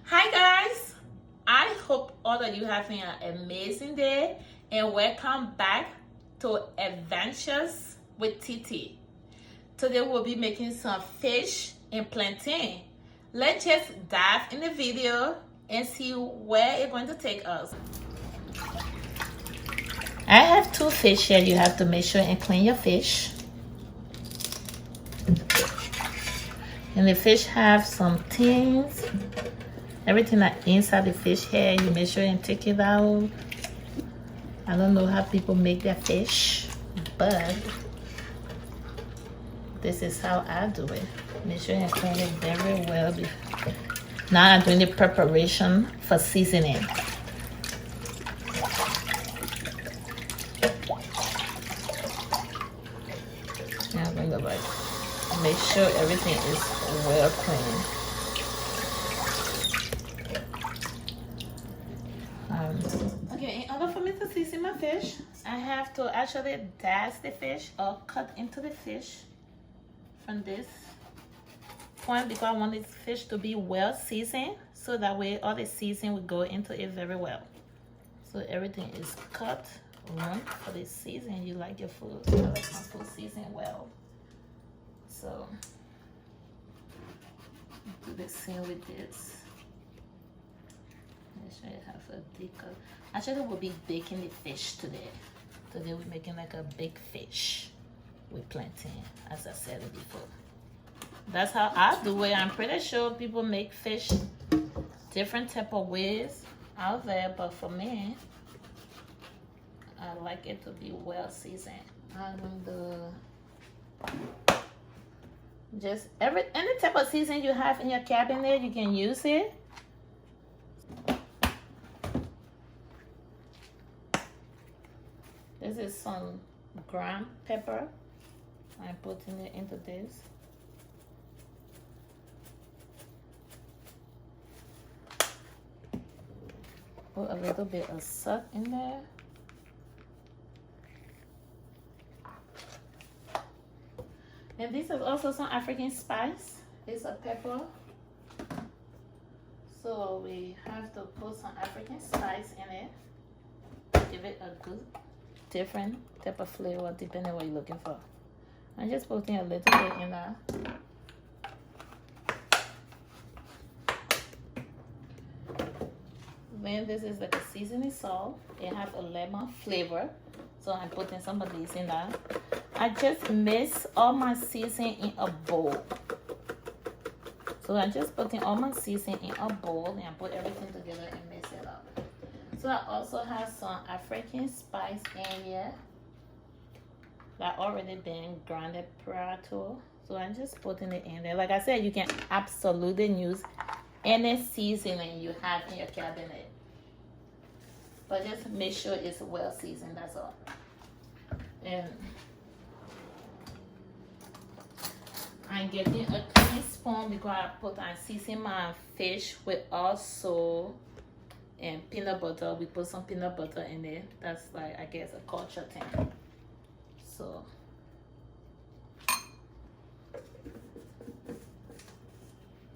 Hi guys, I hope all of you having an amazing day and welcome back to Adventures with Tete. Today we'll be making some fish and plantain. Let's just dive in the video and see where it's going to take us. I have two fish here. You have to make sure and clean your fish. And the fish have some things. Everything that inside the fish head, you make sure and take it out. I don't know how people make their fish, but this is how I do it. Make sure and clean it very well. Now I'm doing the preparation for seasoning. I'm going to make sure everything is well cleaned. Okay, in order for me to season my fish, I have to actually dash the fish or cut into the fish from this point because I want this fish to be well seasoned, so that way all the seasoning will go into it very well. So everything is cut right for the season. You like your food, I like my food seasoned well. So do the same with this. Make sure you have a big cut. Actually, we'll be baking the fish today. Today we're making like a big fish with plantain, as I said it before. That's how I do it. I'm pretty sure people make fish different type of ways out there, but for me, I like it to be well seasoned. I'm going to just any type of seasoning you have in your cabinet, you can use it. This is some ground pepper. I'm putting it into this. Put a little bit of salt in there. And this is also some African spice. It's a pepper. So we have to put some African spice in it. Give it a good different type of flavor depending on what you're looking for. I'm just putting a little bit in there. Then this is like a seasoning salt. It has a lemon flavor, so I'm putting some of these in there. I just mix all my seasoning in a bowl. So I'm just putting all my seasoning in a bowl and put everything together and mix it up. So I also have some African spice in here that already been grounded prior to. So I'm just putting it in there. Like I said, you can absolutely use any seasoning you have in your cabinet, but just make sure it's well seasoned, that's all. And I'm getting a clean spoon because I season my fish with also and peanut butter. We put some peanut butter in it. That's like, I guess, a culture thing. So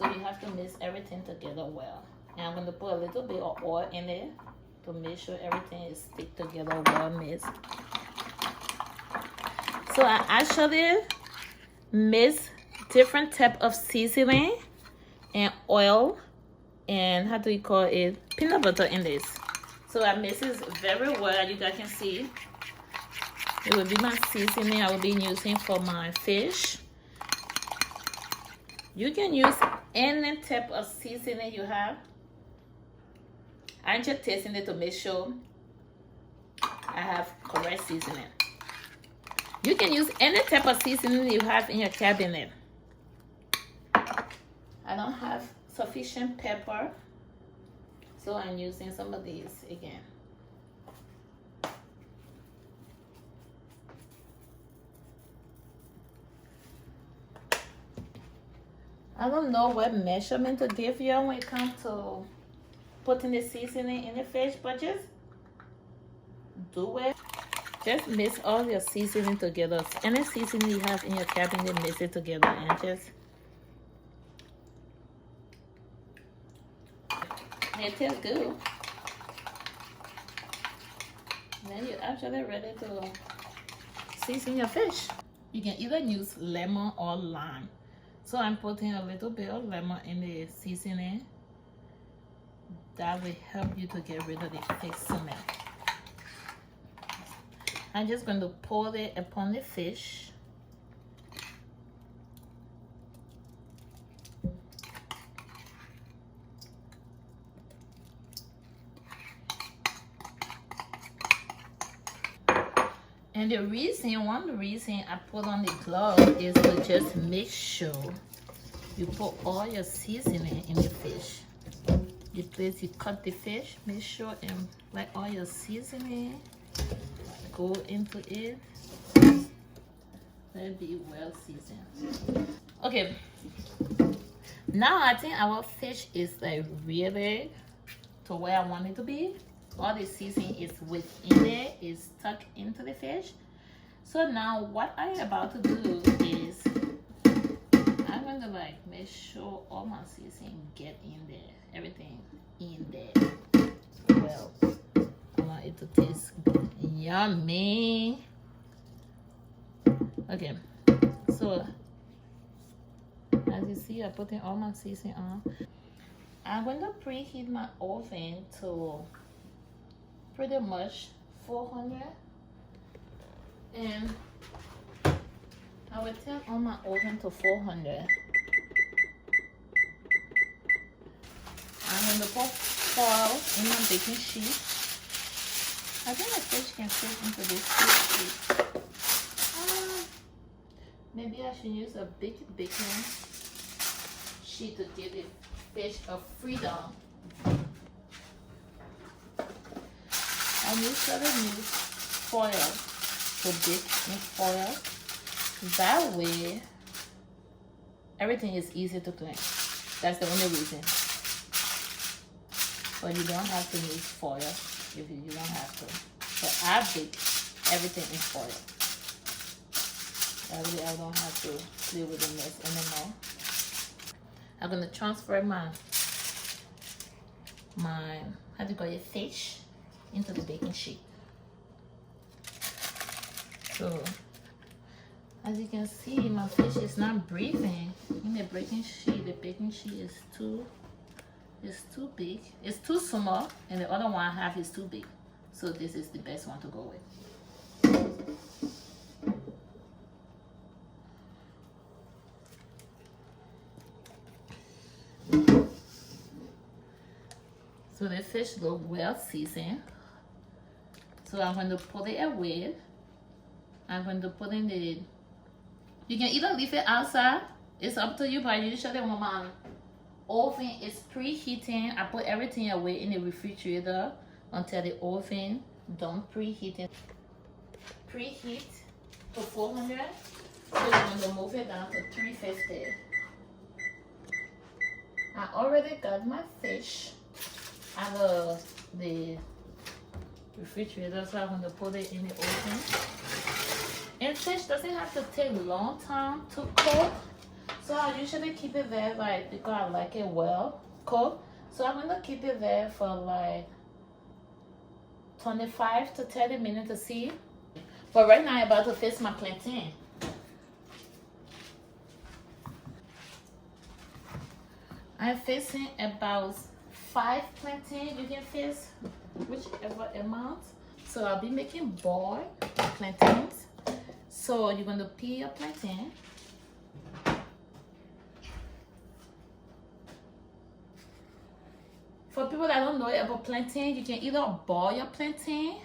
you have to mix everything together well. And I'm going to put a little bit of oil in it to make sure everything is stick together well mixed. So I actually mix different type of seasoning and oil and how do you call it, peanut butter in this. So I mix it very well. You guys can see it will be my seasoning I will be using for my fish. You can use any type of seasoning you have. I'm just tasting it to make sure I have correct seasoning. You can use any type of seasoning you have in your cabinet. I don't have sufficient pepper, so I'm using some of these again. I don't know what measurement to give you when it comes to putting the seasoning in the fish, but just do it. Just mix all your seasoning together. Any seasoning you have in your cabinet, mix it together and just It tastes good. Then you're actually ready to season your fish. You can either use lemon or lime. So I'm putting a little bit of lemon in the seasoning. That will help you to get rid of the fish smell. I'm just going to pour it upon the fish. And the reason, one of the reasons I put on the glove is to just make sure you put all your seasoning in the fish. The place you cut the fish, make sure and let all your seasoning go into it. Let it be well seasoned. Okay, now I think our fish is like really to where I want it to be. All the seasoning is within there, is stuck into the fish. So now what I'm about to do is I'm going to like make sure all my seasoning get in there, everything in there. Well, I want it to taste yummy. Okay, so as you see, I'm putting all my seasoning on. I'm going to preheat my oven to pretty much 400, and I will turn on my oven to 400. I'm going to put foil in my baking sheet. I think the fish can fit into this sheet. Maybe I should use a big baking sheet to give the fish a freedom. I usually use foil to bake in foil. That way, everything is easy to clean. That's the only reason. But you don't have to use foil if you don't have to. So I bake everything in foil. That way I don't have to deal with the mess anymore. I'm gonna transfer my how do you call it, fish into the baking sheet. So as you can see, my fish is not breathing in the baking sheet. The baking sheet is too big. It's too small, and the other one I have is too big. So this is the best one to go with. So the fish look well seasoned. So I'm going to put it away. I'm going to put in the, you can either leave it outside, it's up to you, but usually when my oven is preheating, I put everything away in the refrigerator until the oven done preheating. Preheat to 400, so you're going to move it down to 350. I already got my fish out of the refrigerator, so I'm going to put it in the oven. And fish doesn't have to take a long time to cook, so I usually keep it there like because I like it well cooked. So I'm going to keep it there for like 25 to 30 minutes to see. But right now I'm about to fix my plantain. I'm fixing about 5 plantain. You can fix whichever amount. So I'll be making boiled plantains. So you're going to peel your plantain. For people that don't know about plantain, you can either boil your plantain,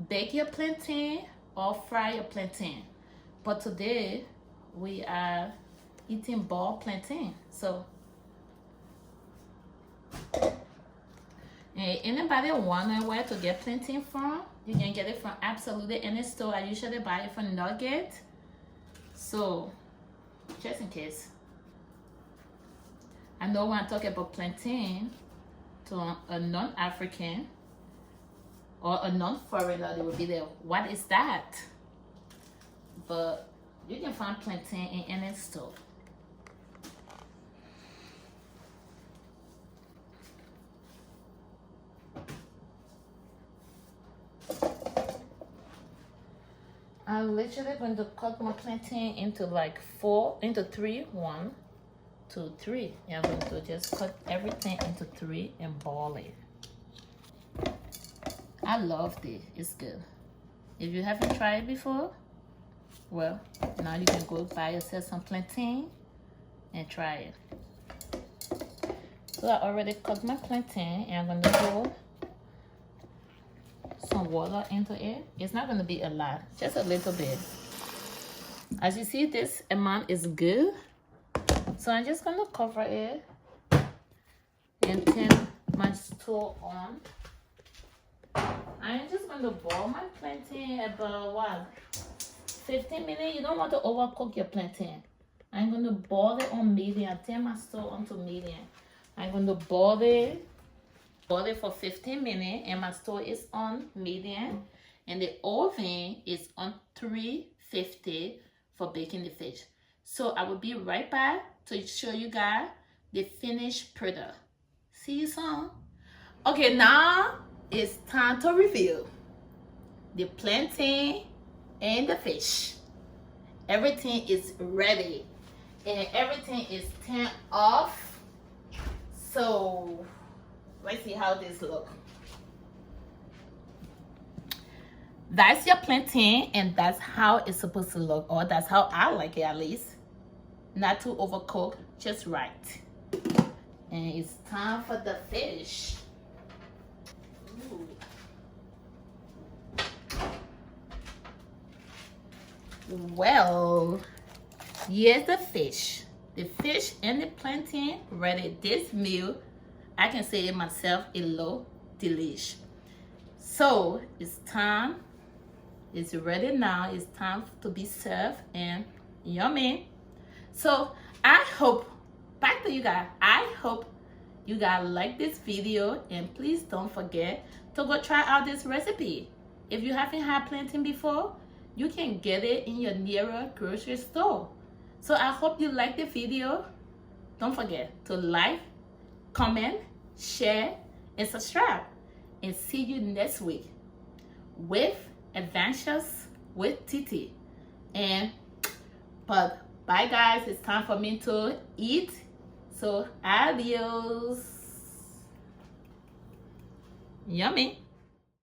bake your plantain, or fry your plantain. But today we are eating boiled plantain. So anybody wondering where to get plantain from, you can get it from absolutely any store. I usually buy it from Nugget. So just in case, I know when I talk about plantain to a non-African or a non-foreigner, they will be there, what is that? But you can find plantain in any store. I'm literally going to cut my plantain into like 4, into 3. 1, 2, 3. And I'm going to just cut everything into 3 and ball it. I love this. It's good. If you haven't tried it before, well, now you can go buy yourself some plantain and try it. So I already cut my plantain and I'm going to pour some water into it. It's not going to be a lot, just a little bit. As you see, this amount is good. So I'm just going to cover it and turn my stove on. I'm just going to boil my plantain about what? 15 minutes. You don't want to overcook your plantain. I'm going to boil it on medium. Turn my stove onto medium. I'm going to boil it for 15 minutes, and my stove is on medium, and the oven is on 350 for baking the fish. So I will be right back to show you guys the finished product. See you soon. Okay, now it's time to reveal the plantain and the fish. Everything is ready and everything is turned off. So let's see how this look. That's your plantain, and that's how it's supposed to look, or that's how I like it, at least. Not too overcooked, just right. And it's time for the fish. Ooh. Well, here's the fish. The fish and the plantain ready. This meal, I can say it myself, it look delish. So it's time. It's ready now. It's time to be served and yummy. So I hope, back to you guys, I hope you guys like this video, and please don't forget to go try out this recipe. If you haven't had plantain before, you can get it in your nearer grocery store. So I hope you like the video. Don't forget to like, comment, share, and subscribe. And see you next week with Adventures with Tete. But bye guys, it's time for me to eat. So adios. Yummy.